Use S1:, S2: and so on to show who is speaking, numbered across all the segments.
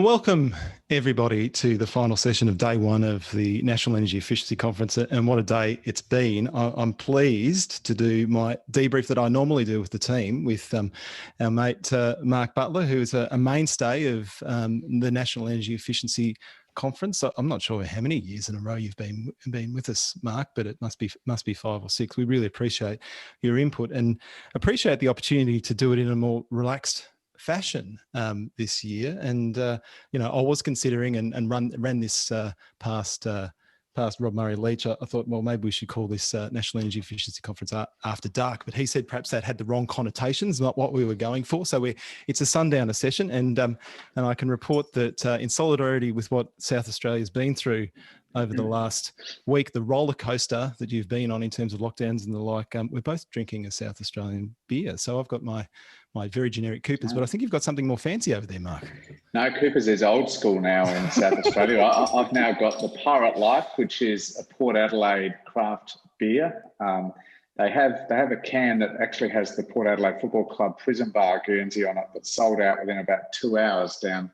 S1: Welcome, everybody, to the final session of day one of the National Energy Efficiency Conference. And what a day it's been. I'm pleased to do my debrief that I normally do with the team with our mate, Mark Butler, who is a mainstay of the National Energy Efficiency Conference. I'm not sure how many years in a row you've been with us, Mark, but it must be 5 or 6. We really appreciate your input and appreciate the opportunity to do it in a more relaxed fashion this year. And I was considering and ran this past Rob Murray Leach. I thought, well, maybe we should call this National Energy Efficiency Conference After Dark, but he said perhaps that had the wrong connotations, not what we were going for. So it's a Sundowner session, and I can report that in solidarity with what South Australia's been through over the last week, the roller coaster that you've been on in terms of lockdowns and the like, we're both drinking a South Australian beer. So I've got my very generic Coopers, but I think you've got something more fancy over there, Mark.
S2: No, Coopers is old school now in South Australia. I've now got the Pirate Life, which is a Port Adelaide craft beer. They have a can that actually has the Port Adelaide Football Club Prison Bar Guernsey on it that sold out within about 2 hours down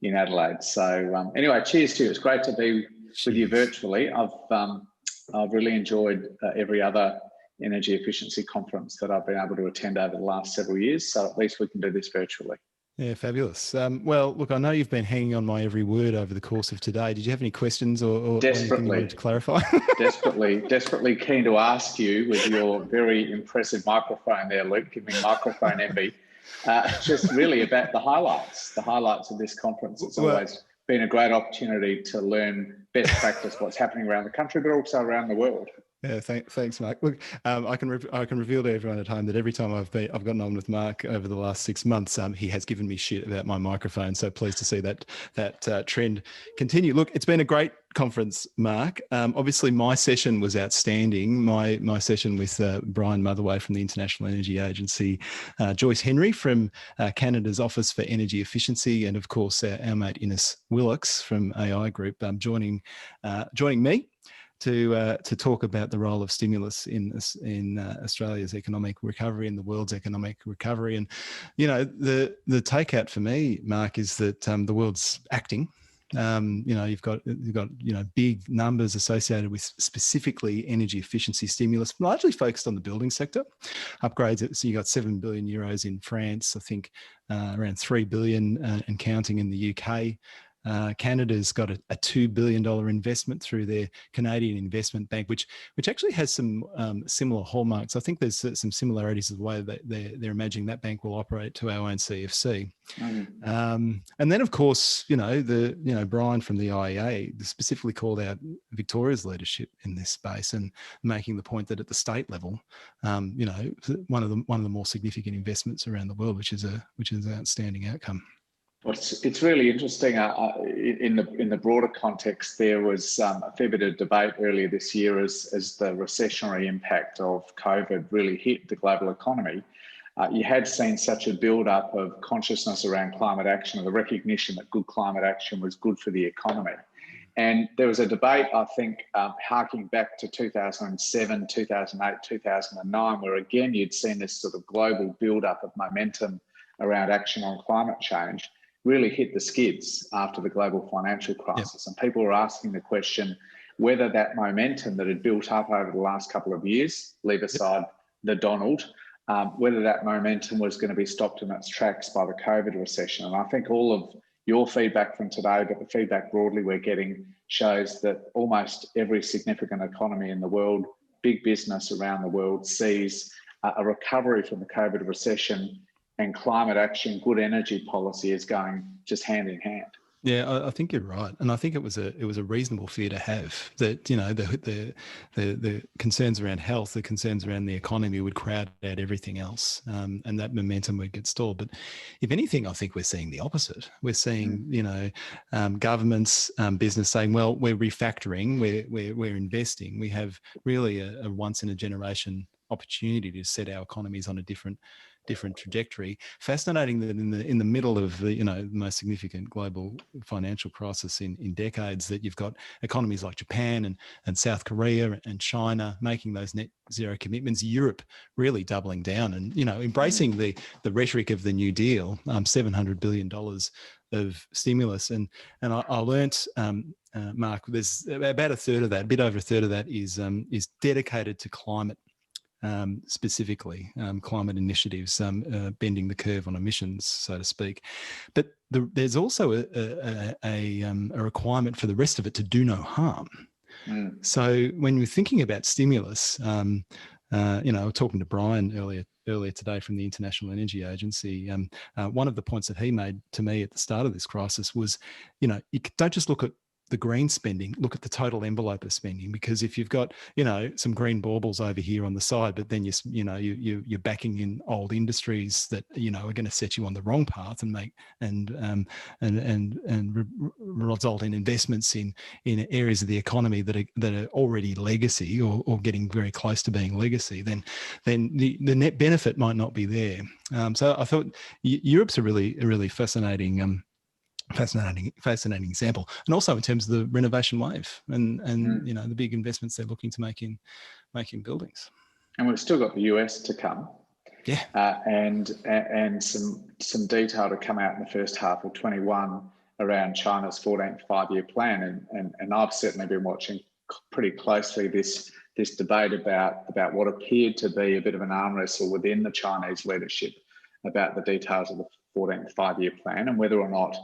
S2: in Adelaide. So anyway, cheers to you. It's great to be with you virtually. I've really enjoyed every other energy efficiency conference that I've been able to attend over the last several years. So at least we can do this virtually.
S1: Yeah, fabulous. Well, look, I know you've been hanging on my every word over the course of today. Did you have any questions or anything you wanted to clarify?
S2: desperately keen to ask you with your very impressive microphone there, Luke. Give me microphone MB. Just really about the highlights of this conference. It's always been a great opportunity to learn best practice, what's happening around the country, but also around the world.
S1: Yeah, thanks, Mark. Look, I can reveal to everyone at home that every time I've gotten on with Mark over the last 6 months, he has given me shit about my microphone. So pleased to see that trend continue. Look, it's been a great conference, Mark. Obviously, my session was outstanding. My session with Brian Motherway from the International Energy Agency, Joyce Henry from Canada's Office for Energy Efficiency, and of course our mate Ines Willocks from AI Group joining me to talk about the role of stimulus in Australia's economic recovery and the world's economic recovery. And the takeout for me, Mark, is that the world's acting. You've got big numbers associated with specifically energy efficiency stimulus, largely focused on the building sector upgrades. So you got 7 billion euros in France, I think around 3 billion and counting in the UK. Canada's got a $2 billion investment through their Canadian Investment Bank, which actually has some similar hallmarks. I think there's some similarities of the way that they're imagining that bank will operate to our own CFC. And then, of course, Brian from the IEA specifically called out Victoria's leadership in this space and making the point that at the state level, one of the more significant investments around the world, which is an outstanding outcome.
S2: Well, it's really interesting. In the broader context, there was a fair bit of debate earlier this year as the recessionary impact of COVID really hit the global economy. You had seen such a build-up of consciousness around climate action, or the recognition that good climate action was good for the economy. And there was a debate, I think, harking back to 2007, 2008, 2009, where again you'd seen this sort of global build-up of momentum around action on climate change really hit the skids after the global financial crisis. Yep. And people were asking the question whether that momentum that had built up over the last couple of years, leave aside the Donald, whether that momentum was going to be stopped in its tracks by the COVID recession. And I think all of your feedback from today, but the feedback broadly we're getting, shows that almost every significant economy in the world, big business around the world, sees a recovery from the COVID recession, and climate action, good energy policy is going just hand in hand.
S1: Yeah, I think you're right, and I think it was a reasonable fear to have that the concerns around health, the concerns around the economy would crowd out everything else, and that momentum would get stalled. But if anything, I think we're seeing the opposite. We're seeing governments, business saying, well, we're refactoring, we're investing. We have really a once in a generation opportunity to set our economies on a different trajectory. Fascinating that in the middle of the most significant global financial crisis in decades, that you've got economies like Japan and South Korea and China making those net zero commitments. Europe really doubling down and embracing the rhetoric of the New Deal, $700 billion of stimulus, and I learnt, Mark, there's about a third of that, a bit over a third of that is dedicated to climate. Specifically, climate initiatives, bending the curve on emissions, so to speak. But there's also a requirement for the rest of it to do no harm. So when we're thinking about stimulus, talking to Brian earlier today from the International Energy Agency, one of the points that he made to me at the start of this crisis was, you don't just look at the green spending, look at the total envelope of spending, because if you've got, some green baubles over here on the side, but then you're backing in old industries that, are going to set you on the wrong path and make result in investments in areas of the economy that are already legacy or getting very close to being legacy, then the net benefit might not be there. So I thought Europe's a really fascinating example, and also in terms of the renovation wave and the big investments they're looking to make in buildings. And
S2: we've still got the US to come, and some detail to come out in the first half of 21 around China's 14th five-year plan, and I've certainly been watching pretty closely this debate about what appeared to be a bit of an arm wrestle within the Chinese leadership about the details of the 14th five-year plan and whether or not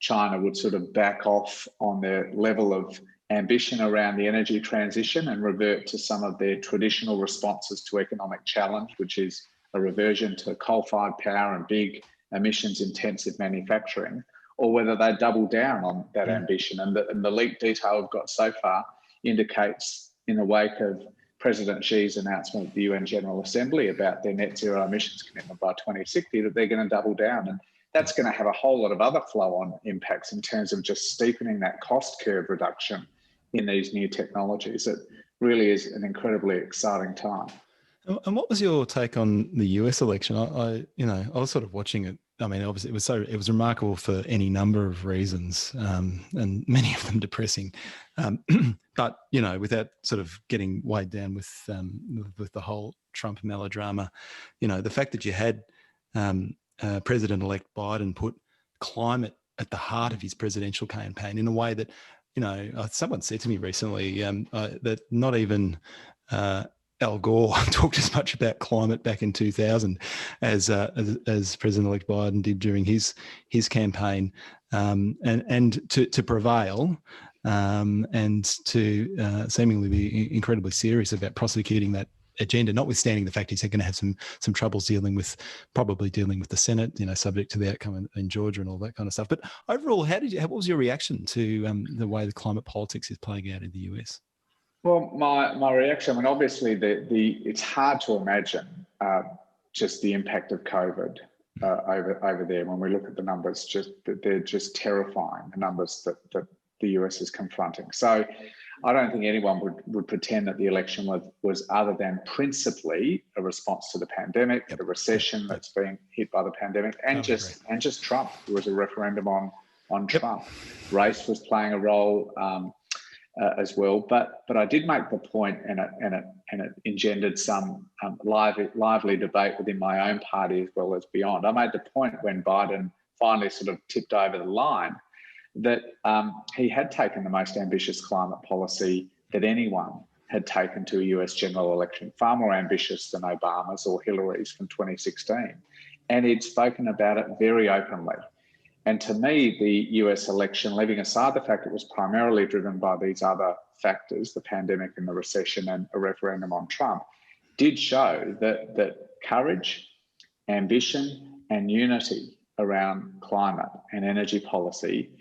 S2: China would sort of back off on their level of ambition around the energy transition and revert to some of their traditional responses to economic challenge, which is a reversion to coal-fired power and big emissions-intensive manufacturing, or whether they double down on that ambition. And the leaked detail we've got so far indicates, in the wake of President Xi's announcement at the UN General Assembly about their net zero emissions commitment by 2060, that they're going to double down. And that's going to have a whole lot of other flow-on impacts in terms of just steepening that cost curve reduction in these new technologies. It really is an incredibly exciting time.
S1: And what was your take on the US election? I was sort of watching it. I mean, obviously it was remarkable for any number of reasons, and many of them depressing. But without sort of getting weighed down with the whole Trump melodrama, the fact that you had President-elect Biden put climate at the heart of his presidential campaign in a way that, someone said to me recently that not even Al Gore talked as much about climate back in 2000 as President-elect Biden did during his campaign, and to prevail and to seemingly be incredibly serious about prosecuting that agenda, notwithstanding the fact he's going to have some troubles dealing with the Senate, subject to the outcome in Georgia and all that kind of stuff. But overall, what was your reaction to the way the climate politics is playing out in the US?
S2: Well, my reaction, I mean, obviously it's hard to imagine just the impact of COVID over there. When we look at the numbers, they're just terrifying, the numbers that the US is confronting. So I don't think anyone would pretend that the election was other than principally a response to the pandemic, the recession that's being hit by the pandemic, and just Trump. There was a referendum on Trump. Race was playing a role as well, but I did make the point, and it engendered some lively debate within my own party as well as beyond. I made the point when Biden finally sort of tipped over the line that he had taken the most ambitious climate policy that anyone had taken to a US general election, far more ambitious than Obama's or Hillary's from 2016. And he'd spoken about it very openly. And to me, the US election, leaving aside the fact it was primarily driven by these other factors, the pandemic and the recession and a referendum on Trump, did show that courage, ambition and unity around climate and energy policy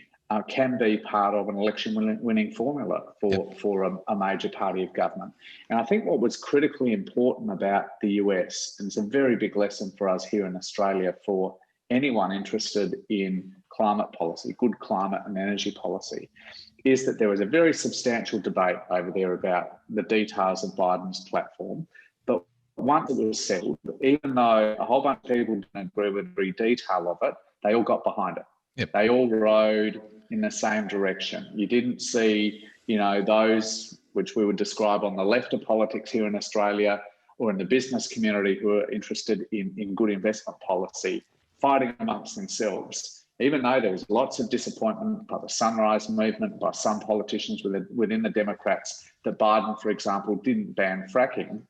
S2: can be part of an election-winning formula for a major party of government. And I think what was critically important about the US, and it's a very big lesson for us here in Australia for anyone interested in climate policy, good climate and energy policy, is that there was a very substantial debate over there about the details of Biden's platform. But once it was settled, even though a whole bunch of people didn't agree with every detail of it, they all got behind it. Yep. They all rode in the same direction. You didn't see, those which we would describe on the left of politics here in Australia or in the business community who are interested in good investment policy fighting amongst themselves. even though there was lots of disappointment by the Sunrise Movement, by some politicians within the Democrats, that Biden, for example, didn't ban fracking,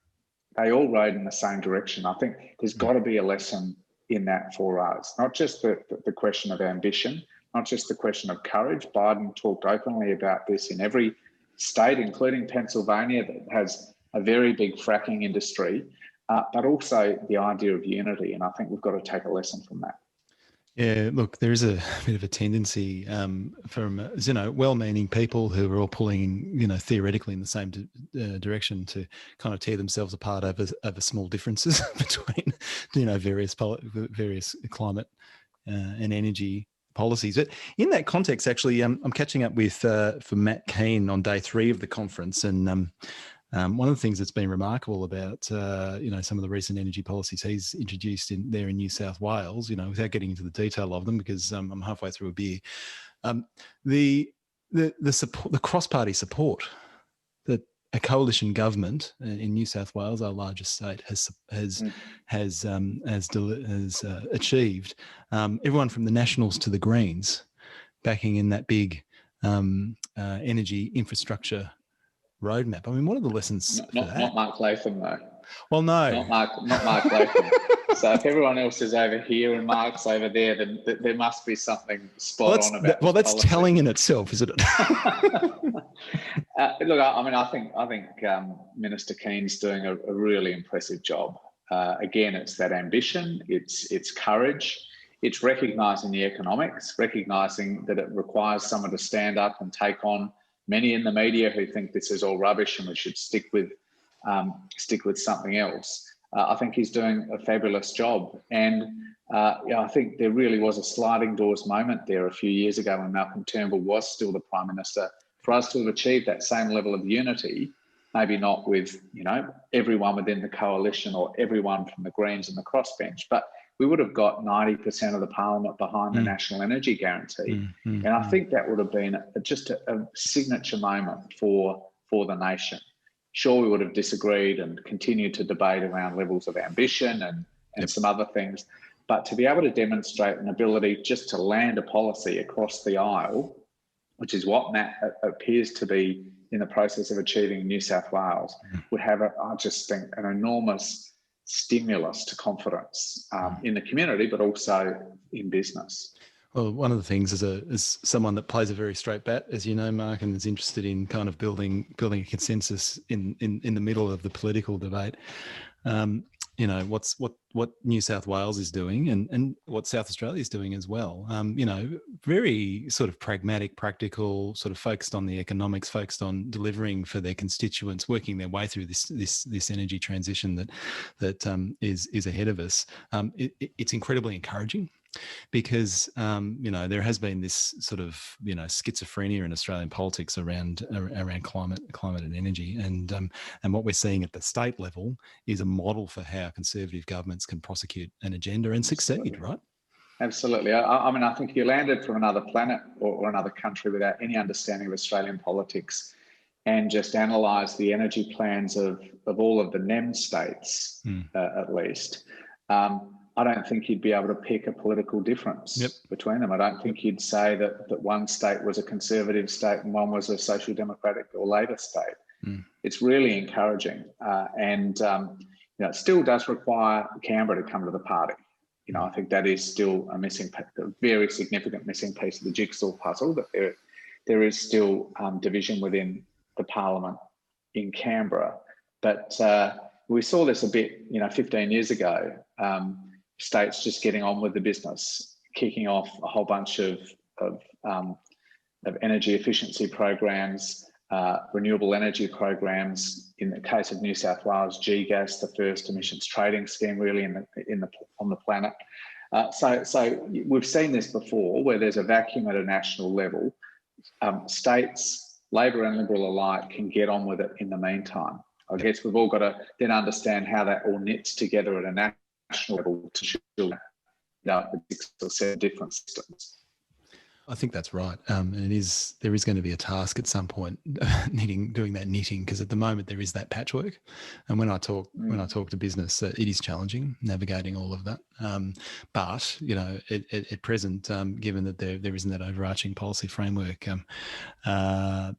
S2: they all rode in the same direction. I think there's got to be a lesson in that for us, not just the question of ambition, not just the question of courage. Biden talked openly about this in every state, including Pennsylvania, that has a very big fracking industry, but also the idea of unity. And I think we've got to take a lesson from that.
S1: Yeah, look, there is a bit of a tendency from, well-meaning people who are all pulling, theoretically in the same direction to kind of tear themselves apart over small differences between, various climate and energy policies. But in that context, actually, I'm catching up with for Matt Keane on day 3 of the conference, and one of the things that's been remarkable about, some of the recent energy policies he's introduced in New South Wales, without getting into the detail of them, because I'm halfway through a beer, the support, the cross-party support that a coalition government in New South Wales, our largest state, has achieved. Everyone from the Nationals to the Greens backing in that big energy infrastructure roadmap. I mean, what are the lessons?
S2: Not Mark Latham, though.
S1: Well, no,
S2: not Mark Latham. So if everyone else is over here and Mark's over there, then there must be something spot on about.
S1: Well, that's policy. Telling in itself, isn't it?
S2: Look, I think Minister Keane's doing a really impressive job. Again, it's that ambition, it's courage, it's recognising the economics, recognising that it requires someone to stand up and take on many in the media who think this is all rubbish and we should stick with something else. I think he's doing a fabulous job. And I think there really was a sliding doors moment there a few years ago when Malcolm Turnbull was still the Prime Minister, for us to have achieved that same level of unity, maybe not with, everyone within the coalition or everyone from the Greens and the crossbench, but we would have got 90% of the parliament behind the National Energy Guarantee. And I think that would have been just a signature moment for the nation. Sure, we would have disagreed and continued to debate around levels of ambition and some other things, but to be able to demonstrate an ability just to land a policy across the aisle, which is what Matt appears to be in the process of achieving in New South Wales, would have, I just think, an enormous stimulus to confidence in the community, but also in business.
S1: Well, one of the things as someone that plays a very straight bat, as you know, Mark, and is interested in kind of building a consensus in the middle of the political debate, what New South Wales is doing and what South Australia is doing as well. Very sort of pragmatic, practical, sort of focused on the economics, focused on delivering for their constituents, working their way through this energy transition that is ahead of us. It's incredibly encouraging, because there has been this sort of schizophrenia in Australian politics around climate and energy, and what we're seeing at the state level is a model for how conservative governments can prosecute an agenda and succeed. Right?
S2: Absolutely. I think you landed from another planet or another country without any understanding of Australian politics, and just analyse the energy plans of all of the NEM states, at least. I don't think you'd be able to pick a political difference between them. I don't think you'd say that one state was a conservative state and one was a social democratic or Labor state. It's really encouraging. And it still does require Canberra to come to the party. I think that is still a very significant missing piece of the jigsaw puzzle, that there is still division within the parliament in Canberra. But we saw this a bit, 15 years ago, states just getting on with the business, kicking off a whole bunch of energy efficiency programs, renewable energy programs. In the case of New South Wales, GGAS, the first emissions trading scheme really on the planet. So we've seen this before, where there's a vacuum at a national level. States, Labor and Liberal alike, can get on with it in the meantime. I guess we've all got to then understand how that all knits together at a national level to shield the 6 or 7 different systems.
S1: I think that's right. And there is going to be a task at some point doing that knitting, because at the moment there is that patchwork. And when I talk to business, it is challenging navigating all of that. But at present, given that there isn't that overarching policy framework, then I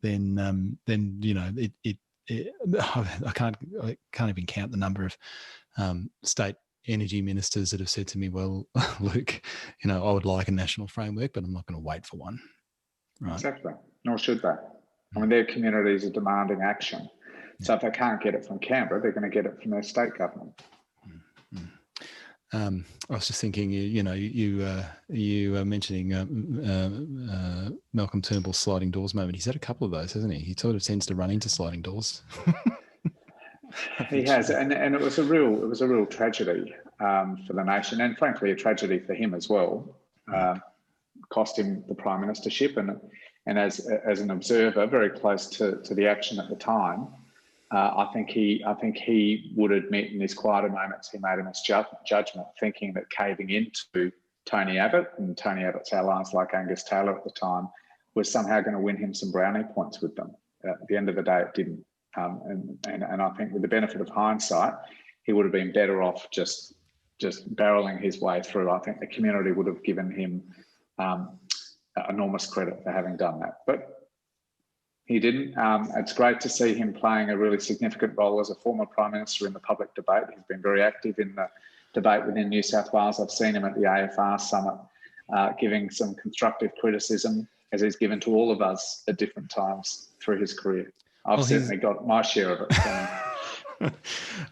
S1: can't even count the number of state energy ministers that have said to me, well, Luke, I would like a national framework, but I'm not going to wait for one. Right?
S2: Exactly. Nor should they. I mean, their communities are demanding action. So if they can't get it from Canberra, they're going to get it from their state government.
S1: I was just thinking, you were mentioning Malcolm Turnbull's sliding doors moment. He's had a couple of those, hasn't he? He sort of tends to run into sliding doors.
S2: He has, and it was a real tragedy for the nation, and frankly a tragedy for him as well. Cost him the prime ministership, and as an observer, very close to the action at the time, I think he would admit in his quieter moments he made a misjudgment, thinking that caving into Tony Abbott and Tony Abbott's allies like Angus Taylor at the time was somehow going to win him some brownie points with them. At the end of the day, it didn't. And I think with the benefit of hindsight, he would have been better off just barreling his way through. I think the community would have given him enormous credit for having done that, but he didn't. It's great to see him playing a really significant role as a former Prime Minister in the public debate. He's been very active in the debate within New South Wales. I've seen him at the AFR summit giving some constructive criticism, as he's given to all of us at different times through his career. I've certainly got my share of it.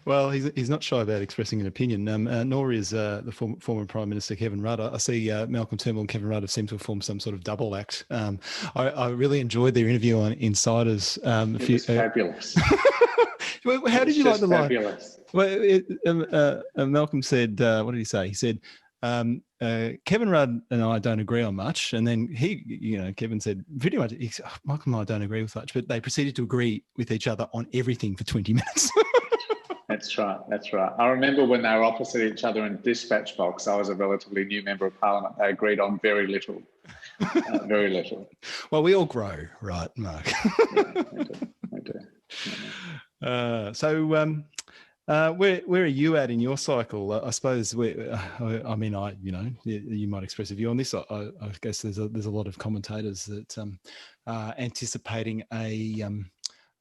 S1: Well, he's not shy about expressing an opinion, nor is the former Prime Minister Kevin Rudd. I see Malcolm Turnbull and Kevin Rudd have seemed to have formed some sort of double act. I really enjoyed their interview on Insiders.
S2: It was fabulous.
S1: How did you like the
S2: fabulous
S1: line? Well, Malcolm said, what did he say? He said, Kevin Rudd and I don't agree on much. And then Kevin said pretty much, Michael and I don't agree with much, but they proceeded to agree with each other on everything for 20 minutes.
S2: That's right. I remember when they were opposite each other in dispatch box, I was a relatively new member of Parliament. They agreed on very little, very little.
S1: Well, we all grow, right, Mark?
S2: Yeah, we do.
S1: So where are you at in your cycle? I suppose you might express a view on this. I guess there's a lot of commentators that are anticipating an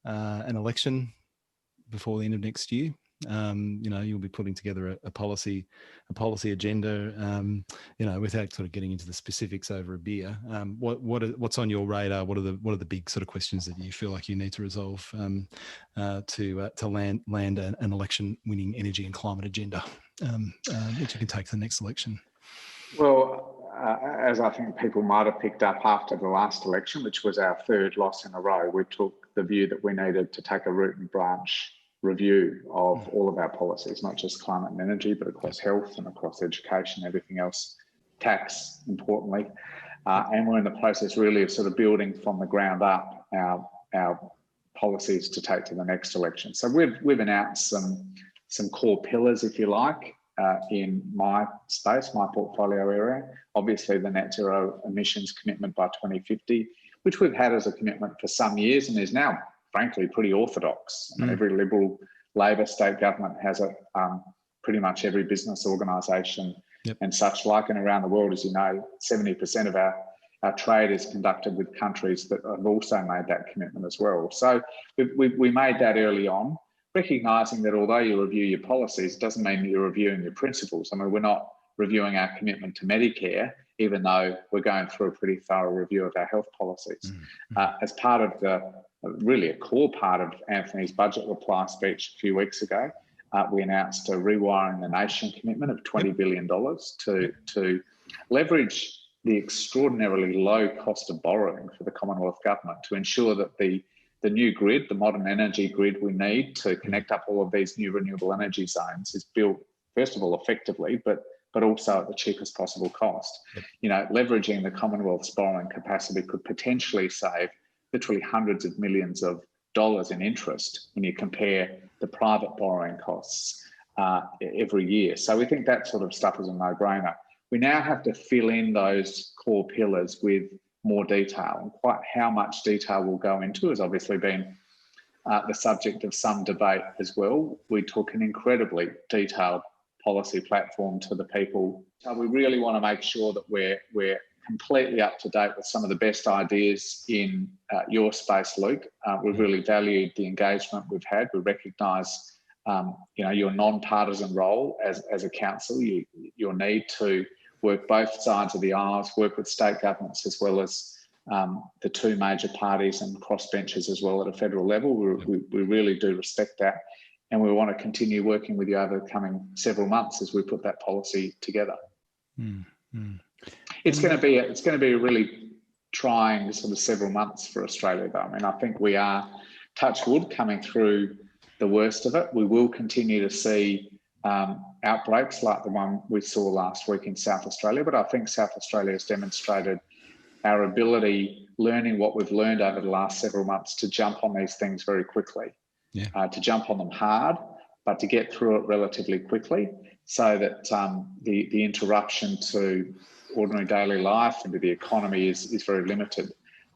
S1: election before the end of next year. You'll be putting together a policy agenda, without sort of getting into the specifics over a beer. What's on your radar? What are the big sort of questions that you feel like you need to resolve to land an election-winning energy and climate agenda that you can take to the next election?
S2: Well, as I think people might have picked up after the last election, which was our third loss in a row, we took the view that we needed to take a root and branch review of all of our policies, not just climate and energy, but across health and across education, everything else, tax, importantly. And we're in the process really of sort of building from the ground up our policies to take to the next election. So we've announced some core pillars, if you like, in my space, my portfolio area. Obviously, the net zero emissions commitment by 2050, which we've had as a commitment for some years and is now frankly pretty orthodox. Every Liberal Labor state government has it. Pretty much every business organisation and such like, and around the world, as you know, 70% of our trade is conducted with countries that have also made that commitment as well. So we made that early on, recognising that although you review your policies, it doesn't mean that you're reviewing your principles. I mean, we're not reviewing our commitment to Medicare, even though we're going through a pretty thorough review of our health policies. As part of really a core part of Anthony's budget reply speech a few weeks ago, we announced a Rewiring the Nation commitment of $20 billion to leverage the extraordinarily low cost of borrowing for the Commonwealth Government to ensure that the new grid, the modern energy grid we need to connect up all of these new renewable energy zones is built, first of all, effectively, but also at the cheapest possible cost. Leveraging the Commonwealth's borrowing capacity could potentially save literally hundreds of millions of dollars in interest when you compare the private borrowing costs every year. So we think that sort of stuff is a no-brainer. We now have to fill in those core pillars with more detail. And quite how much detail we'll go into has obviously been the subject of some debate as well. We took an incredibly detailed policy platform to the people. So we really want to make sure that we're completely up to date with some of the best ideas in your space, Luke. We've really valued the engagement we've had. We recognise, your non-partisan role as a council, your need to work both sides of the aisles, work with state governments as well as the two major parties and crossbenchers as well at a federal level. We really do respect that. And we want to continue working with you over the coming several months as we put that policy together. It's going to be a really trying sort of several months for Australia, though. I mean, I think we are, touch wood, coming through the worst of it. We will continue to see outbreaks like the one we saw last week in South Australia, but I think South Australia has demonstrated our ability, learning what we've learned over the last several months, to jump on these things very quickly, to jump on them hard, but to get through it relatively quickly so that the interruption to ordinary daily life and to the economy is very limited.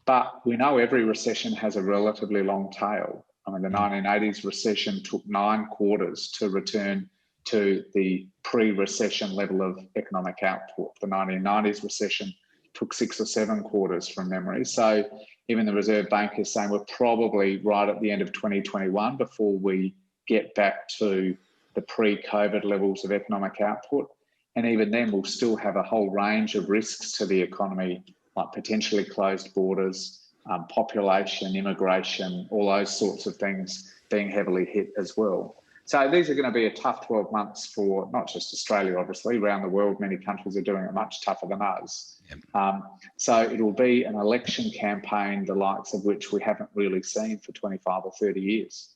S2: But we know every recession has a relatively long tail. I mean, the 1980s recession took 9 quarters to return to the pre-recession level of economic output. The 1990s recession took 6 or 7 quarters from memory. So even the Reserve Bank is saying we're probably right at the end of 2021 before we get back to the pre-COVID levels of economic output. And even then, we'll still have a whole range of risks to the economy, like potentially closed borders, population, immigration, all those sorts of things being heavily hit as well. So these are going to be a tough 12 months for not just Australia, obviously. Around the world, many countries are doing it much tougher than us. So it will be an election campaign, the likes of which we haven't really seen for 25 or 30 years.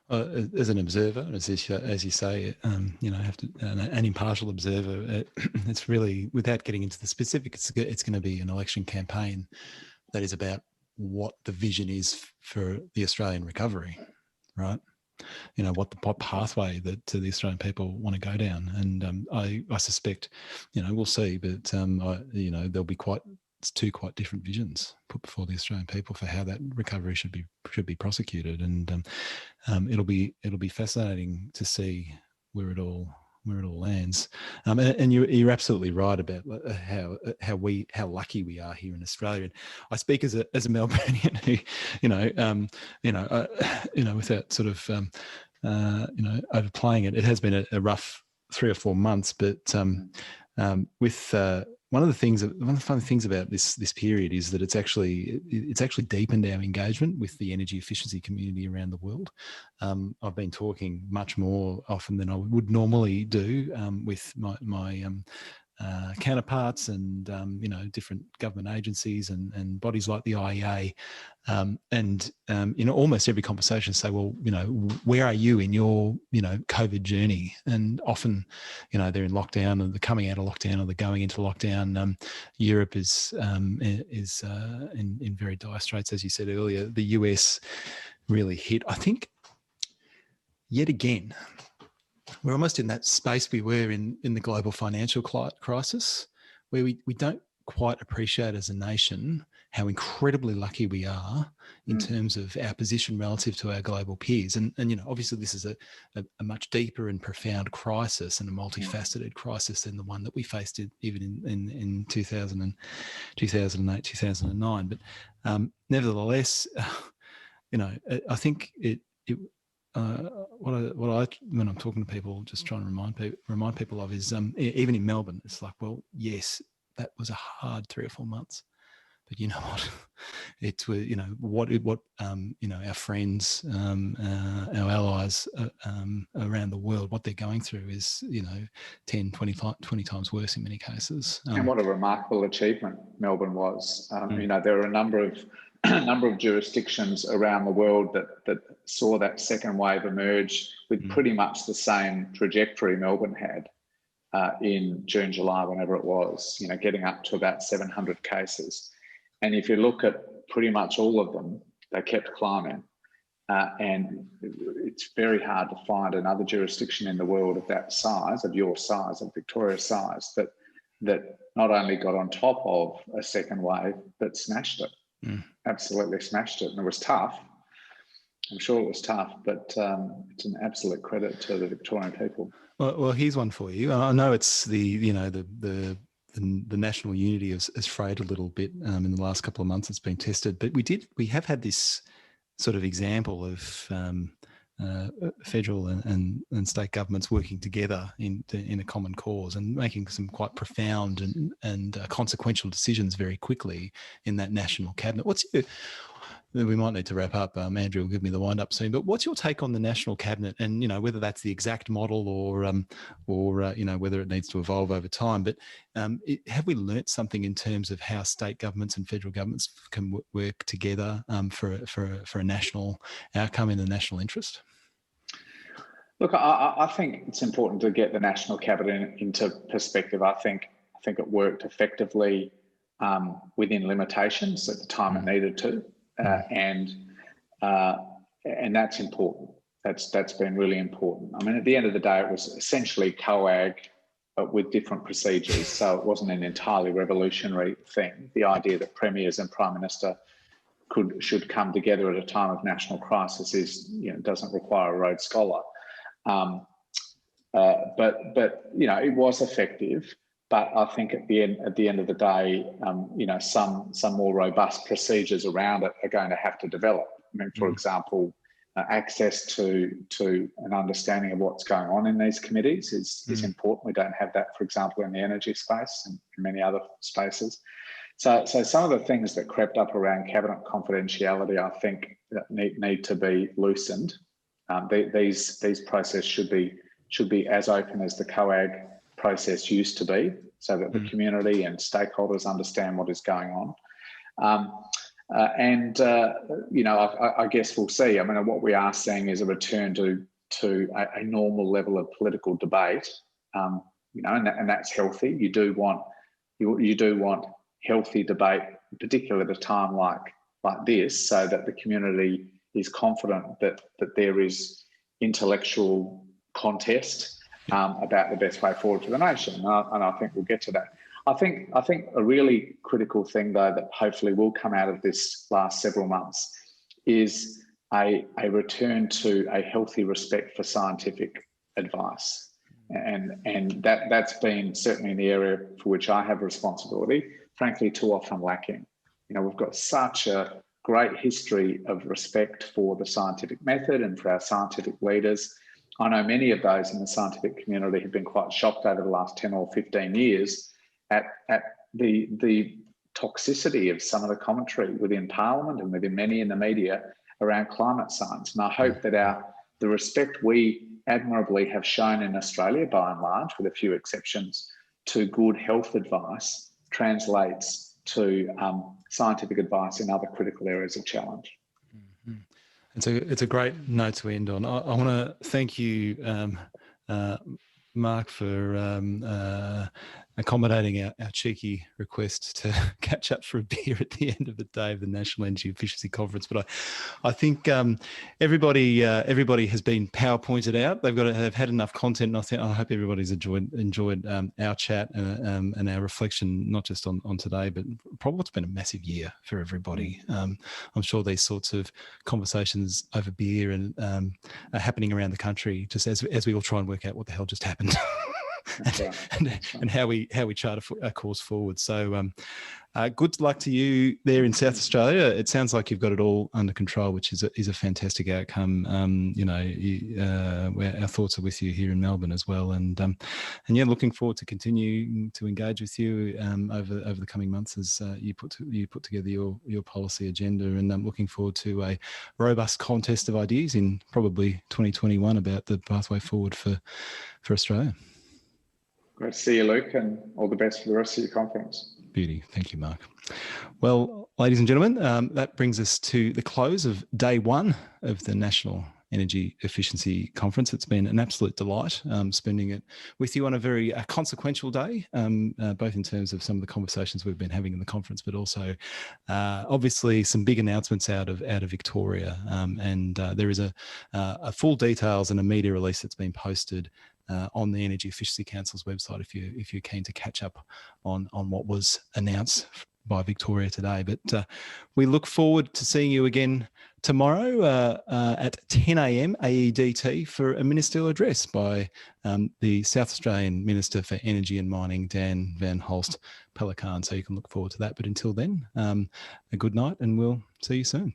S1: As an observer, as you say, have to, an impartial observer, it's really, without getting into the specifics, it's going to be an election campaign that is about what the vision is for the Australian recovery, right? What pathway that the Australian people want to go down, and I suspect, we'll see, but there'll be two quite different visions put before the Australian people for how that recovery should be prosecuted, and it'll be fascinating to see where it all lands. And you're absolutely right about how lucky we are here in Australia. And I speak as a Melburnian who, without sort of overplaying it. It has been a rough 3 or 4 months, but with one of the fun things about this period is that it's actually deepened our engagement with the energy efficiency community around the world. I've been talking much more often than I would normally do with my counterparts and different government agencies and bodies like the IEA, and almost every conversation say, well, where are you in your COVID journey? And often they're in lockdown, and they're coming out of lockdown, or they're going into lockdown. Europe is in very dire straits, as you said earlier. The US really hit, I think, yet again. We're almost in that space we were in the global financial crisis, where we don't quite appreciate as a nation how incredibly lucky we are in terms of our position relative to our global peers. And obviously this is a much deeper and profound crisis, and a multifaceted crisis than the one that we faced even in 2008, 2009. But nevertheless, I think when I'm talking to people, just trying to remind people of is even in Melbourne, it's like, well, yes, that was a hard 3 or 4 months, but you know what? It was what our friends, our allies around the world, what they're going through is 10, 20 times worse in many cases.
S2: And what a remarkable achievement Melbourne was. There are a number of jurisdictions around the world that saw that second wave emerge with pretty much the same trajectory Melbourne had in June, July, whenever it was, getting up to about 700 cases. And if you look at pretty much all of them, they kept climbing. And it's very hard to find another jurisdiction in the world of that size, of your size, of Victoria's size, that not only got on top of a second wave, but smashed it. Absolutely smashed it. And it was tough. I'm sure it was tough, but it's an absolute credit to the Victorian people.
S1: Well, here's one for you. I know it's the national unity has frayed a little bit in the last couple of months. It's been tested, but we have had this sort of example of federal and state governments working together in a common cause and making some quite profound and consequential decisions very quickly in that national cabinet. We might need to wrap up. Andrew will give me the wind up soon. But what's your take on the national cabinet, and whether that's the exact model or whether it needs to evolve over time? But have we learnt something in terms of how state governments and federal governments can work together for a national outcome in the national interest?
S2: Look, I think it's important to get the national cabinet into perspective. I think it worked effectively within limitations at the time it needed to. And that's important. That's been really important. I mean, at the end of the day, it was essentially COAG with different procedures. So it wasn't an entirely revolutionary thing. The idea that premiers and prime minister should come together at a time of national crisis doesn't require a Rhodes Scholar. But it was effective. But I think at the end of the day, some more robust procedures around it are going to have to develop. I mean, for example, access to an understanding of what's going on in these committees is important. We don't have that, for example, in the energy space and in many other spaces. So some of the things that crept up around cabinet confidentiality, I think, need to be loosened. These processes should be as open as the COAG process used to be, so that the community and stakeholders understand what is going on. I guess we'll see. I mean, what we are seeing is a return to a normal level of political debate, and that's healthy. You do want healthy debate, particularly at a time like this, so that the community is confident that there is intellectual contest about the best way forward for the nation, and I think we'll get to that. I think a really critical thing, though, that hopefully will come out of this last several months is a return to a healthy respect for scientific advice, and that's been certainly in the area for which I have responsibility, frankly, too often lacking. We've got such a great history of respect for the scientific method and for our scientific leaders. I know many of those in the scientific community have been quite shocked over the last 10 or 15 years at the toxicity of some of the commentary within Parliament and within many in the media around climate science. And I hope that the respect we admirably have shown in Australia, by and large, with a few exceptions, to good health advice translates to scientific advice in other critical areas of challenge.
S1: It's a great note to end on. I want to thank you, Mark, for accommodating our cheeky request to catch up for a beer at the end of the day of the National Energy Efficiency Conference. But I think everybody has been PowerPointed out. They've had enough content, and I hope everybody's enjoyed our chat and our reflection, not just on today, but probably it's been a massive year for everybody. I'm sure these sorts of conversations over beer and are happening around the country, just as we all try and work out what the hell just happened. and how we chart a course forward. So good luck to you there in South Australia. It sounds like you've got it all under control, which is a fantastic outcome. Our thoughts are with you here in Melbourne as well, and looking forward to continuing to engage with you over the coming months as you put together your policy agenda, and I'm looking forward to a robust contest of ideas in probably 2021 about the pathway forward for Australia.
S2: Great to see you, Luke, and all the best for the rest of your conference.
S1: Beauty. Thank you, Mark. Well, ladies and gentlemen, that brings us to the close of day one of the National Energy Efficiency Conference. It's been an absolute delight spending it with you on a very consequential day, both in terms of some of the conversations we've been having in the conference, but also obviously some big announcements out of Victoria. And there is a full details and a media release that's been posted on the Energy Efficiency Council's website if you're keen to catch up on what was announced by Victoria today. But we look forward to seeing you again tomorrow at 10 a.m. AEDT for a ministerial address by the South Australian Minister for Energy and Mining, Dan Van Holst Pelican. So you can look forward to that. But until then, a good night, and we'll see you soon.